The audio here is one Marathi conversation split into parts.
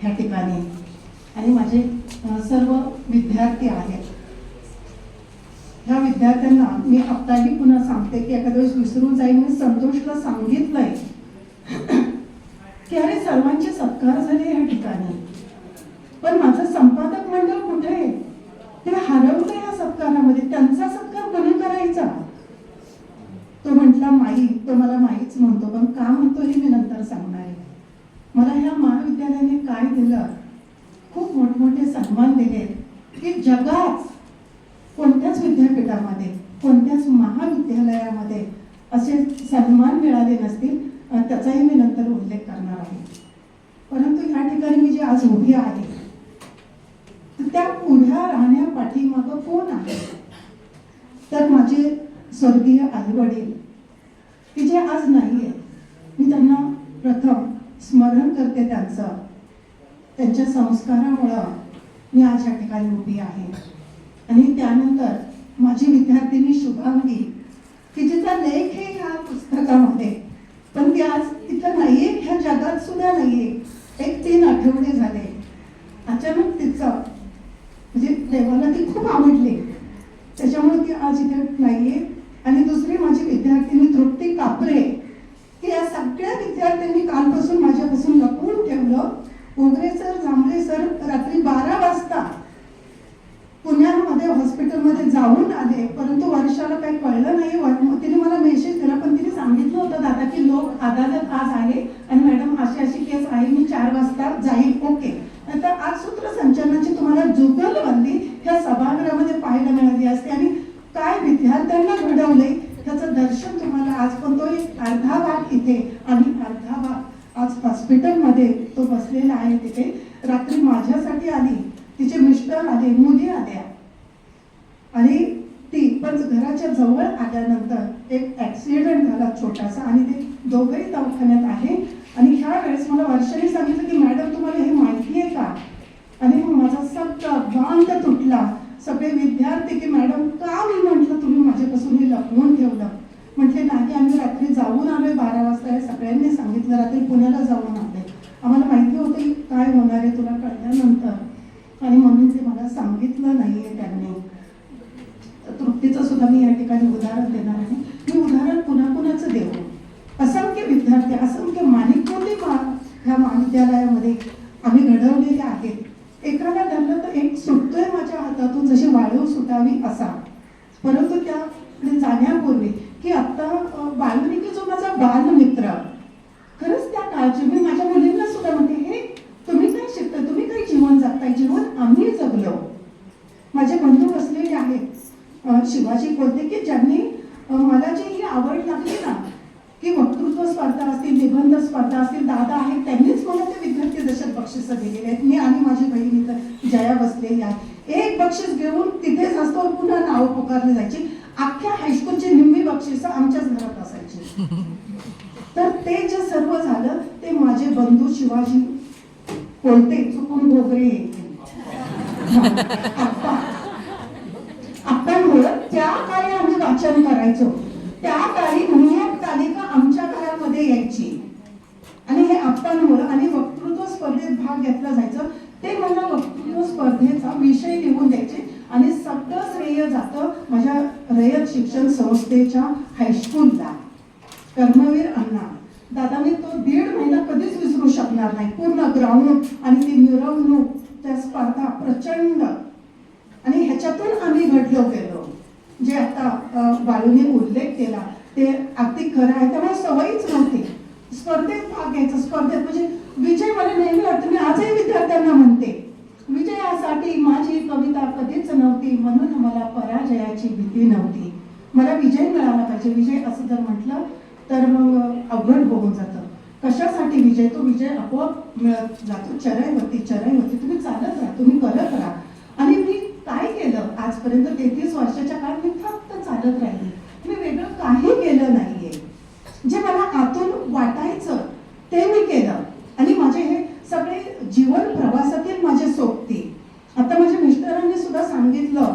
ह्या ठिकाणी आणि माझे सर्व विद्यार्थी आहेत. ह्या विद्यार्थ्यांना मी आत्ताही पुन्हा सांगते की एखाद्या वेळेस विसरून जाईल. मी संतोषला सांगितलंय की अरे सर्वांचे सत्कार झाले या ठिकाणी, पण माझं संपादक मंडळ कुठे आहे? ते हरवलं या सत्कारामध्ये. त्यांचा सत्कार कोणी करायचा? तो म्हटला माई, तो मला माईच म्हणतो, पण का म्हणतो हे मी नंतर सांगणार आहे. मला ह्या महाविद्यालयाने काय दिलं? खूप मोठमोठे सन्मान दिले की जगात कोणत्याच विद्यापीठामध्ये, कोणत्याच महाविद्यालयामध्ये असे सन्मान मिळाले नसतील. त्याचाही मी नंतर उल्लेख करणार आहे. परंतु ह्या ठिकाणी मी जी आज उभी आहे त्या उभ्या राहण्या पाठीमागं कोण आहे? तर माझे स्वर्गीय आईवडील की जे आज नाहीये. मी त्यांना प्रथम स्मरण करते त्यांच्या संस्कारामुळं मी आज या ठिकाणी उभी आहे. आणि त्यानंतर माझी विद्यार्थिनी शुभांगी की जिचा लेख आहे ह्या पुस्तकामध्ये, पण ती आज तिथं नाहीये, ह्या जगात सुद्धा नाहीये. 3 आठवडे झाले. अचानक तिचं म्हणजे देवाला ती खूप आवडली, त्याच्यामुळे ती आज इथे नाहीये. आणि दुसरी माझी विद्यार्थिनी तृप्ती कापरे की या सगळ्या विद्यार्थ्यांनी कालपासून माझ्यापासून लपवून ठेवलं. घोगरे सर, जांभळे सर रात्री 12 वाजता पुण्यामध्ये हॉस्पिटलमध्ये जाऊन आले, परंतु वर्षाला काही कळलं नाही. तिने मला मेसेज दिला, पण तिने सांगितलं होतं दादा की लोक अदालत आज आहे आणि मॅडम अशी अशी केस आहे, मी 4 वाजता जाईल. ओके. नंतर आज सूत्रसंचालनाची तुम्हाला जुगलबंदी ह्या सभागृहामध्ये पाहायला मिळाली असते. आणि काय विद्यार्थ्यांना घडवले त्याचं दर्शन तुम्हाला आज पण तो एक अर्धा भाग इथे आणि अर्धा भाग आज हॉस्पिटलमध्ये तो बसलेला आहे. तिथे रात्री माझ्यासाठी आली, तिचे मिस्टर आले, मुली आल्या. आणि ती पण घराच्या जवळ आल्यानंतर एक ऍक्सिडेंट झाला छोटासा आणि ते दोघंही दवाखान्यात आहे. आणि ह्या वेळेस मला वर्षाने सांगितलं की मॅडम तुम्हाला हे माहिती आहे का? आणि माझा सगळा बांध तुटला. सगळे विद्यार्थी की मॅडम का? मी म्हटलं तुम्ही माझ्यापासून हे लपवून ठेवलं. म्हटले नाही, आम्ही रात्री जाऊन आलोय 12 वाजता. हे सगळ्यांनी सांगितलं. रात्री पुण्याला जाऊन आले. आम्हाला माहिती होतं की काय होणार आहे तुला कळल्यानंतर, आणि म्हणून ते मला सांगितलं नाहीये त्यांनी. तृप्तीचं सुद्धा मी या ठिकाणी उदाहरण देणार आहे. मी उदाहरण पुन्हा देऊ. असंख्य विद्यार्थी, असंख्य माणिकमोती ह्या महाविद्यालयामध्ये आम्ही घडवलेले आहेत. एकाला धरलं तर एक सुटतोय माझ्या हातातून जशी वाळू सुटावी असा. परंतु त्याकडे जाण्यापूर्वी की आता बालमिकी जो माझा बालमित्र, खरंच त्या काळची मी माझ्या मुलींना सुद्धा म्हणते, हे तुम्ही काय शिकताय, तुम्ही काय जीवन जगताय, जीवन आम्ही जगलो. माझे बंधू बसलेले आहेत शिवाजी कोलते की ज्यांनी मला जी ही आवड लागली ना की वक्तृत्व स्पर्धा असतील, निबंध स्पर्धा असतील, दादा आहेत त्यांनीच मला ते विद्यार्थी दशक बक्षिसं दिलेली आहेत. मी आणि माझी बहीण इथं जया बसलेली आहे. एक बक्षीस घेऊन तिथेच असतो, पुन्हा नाव पुकारली जायची. अख्ख्या हायस्कूलची निम्मी बक्षिसं आमच्याच घरात असायची. तर ते जे सर्व झालं ते माझे बंधू शिवाजी कोलते, चुकून घोगरे आप्पांमुळं त्या काळी आम्ही वाचन करायचो. त्या काळी नियतकालिका आमच्या घरामध्ये यायची आणि हे आप्पांमुळं. आणि वक्तृत्व स्पर्धेत भाग घेतला जायचं. ते मला वक्तृत्व स्पर्धेचा विषय लिहून द्यायचे आणि सगळं श्रेय जातं माझ्या रयत शिक्षण संस्थेच्या हायस्कूलला. कर्मवीर अण्णा दादाने तो 1.5 महिना कधीच विसरू शकणार नाही. पूर्ण ग्राउंड आणि ती मिरवणूक, त्या स्पर्धा प्रचंड. आणि ह्याच्यातून आम्ही घडलो गेलो. जे आता बाळूने उल्लेख केला ते अगदी खरं आहे. त्यामुळे सवयीच नव्हती स्पर्धेत भाग घ्यायचा. स्पर्धेत म्हणजे विजय मला नेहमी वाटतं, मी आजही विद्यार्थ्यांना म्हणते, विजयासाठी माझी कविता कधीच नव्हती, म्हणून मला पराजयाची भीती नव्हती. मला विजय मिळाला पाहिजे. विजय असं जर म्हटलं तर मग अवघड होऊन जातं. कशासाठी विजय? तो विजय आपोआप मिळत जातो. चरैवती तुम्ही चालत राहा, तुम्ही करत राहा. आणि मी काय केलं आजपर्यंत 33 वर्षाच्या काळात? मी फक्त चालत राहिली. मी वेगळं काही केलं नाहीये. जे मला आतून वाटायचं ते मी केलं. आणि माझे हे सगळे जीवन प्रवासातील माझे सोबती, आता माझ्या मिस्टरांनी सुद्धा सांगितलं,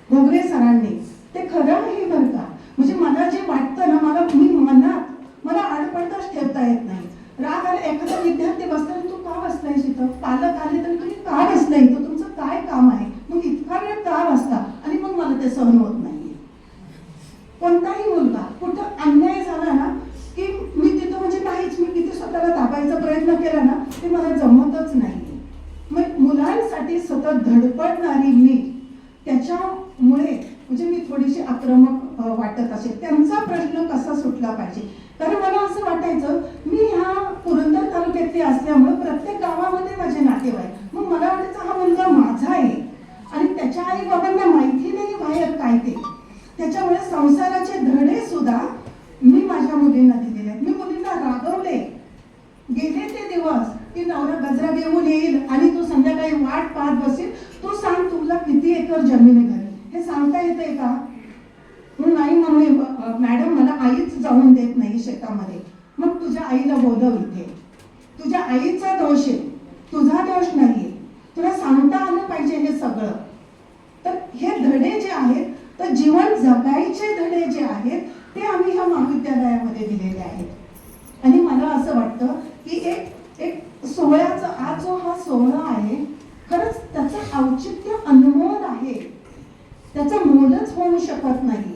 घोगरे सरांनी, ते खरं आहे बरं का. म्हणजे मला जे वाटतं ना, मी मनात मला आडपडताच ठेवता येत नाही. राग आला एखादा विद्यार्थी बसताना, तू का बसलायस इथं? पालक आले तर तुम्ही का बसला इथं? तुमचं काय काम आहे? मग इतका वेळ का बसता? आणि मग मला ते सहन होत नाहीये. कोणताही मुलगा कुठं अन्याय झाला ना की मी तिथं म्हणजे नाहीच, मी किती स्वतःला दाबायचा प्रयत्न केला ना ते मला जमतच नाहीये. मग मुलांसाठी सतत धडपडणारी मी, त्याच्यामुळे म्हणजे मी थोडीशी आक्रमक वाटत असेल. त्यांचा प्रश्न कसा सुटला पाहिजे, कारण मला असं वाटायचं मी ह्या पुरंदर तालुक्यातली असल्यामुळे प्रत्येक गावामध्ये माझे नातेवाईक, मग मला वाटायचं हा मुलगा माझा आहे आणि त्याच्या आई बाबांना माहिती नाही बाहेर काय ते. त्याच्यामुळे संसाराचे धडे सुद्धा मी माझ्या मुलींना दिलेले आहेत. मी मुलींना रागवले. गेले ते दिवस की नवरा गजरा घेऊन येईल आणि तू संध्याकाळी वाट पाहत बसेल. तू सांग तुला किती एकर जमीन आहे घरी, हे सांगता येतंय का? नाही मम्मी, मॅडम मला आईच जाऊन देत नाही शेतामध्ये. मग तुझ्या आईला बोलव इथे. तुझ्या आईचा दोष आहे, तुझा दोष नाहीये. तुला सांगता आलं पाहिजे हे सगळं. तर हे धडे जे आहेत, तर जीवन जगायचे धडे जे आहेत ते आम्ही ह्या महाविद्यालयामध्ये दिलेले आहेत. आणि मला असं वाटतं की एक सोहळ्याचा आज जो हा सोहळा आहे, खरंच त्याचं औचित्य अनमोल आहे. त्याचं मोलच होऊ शकत नाही.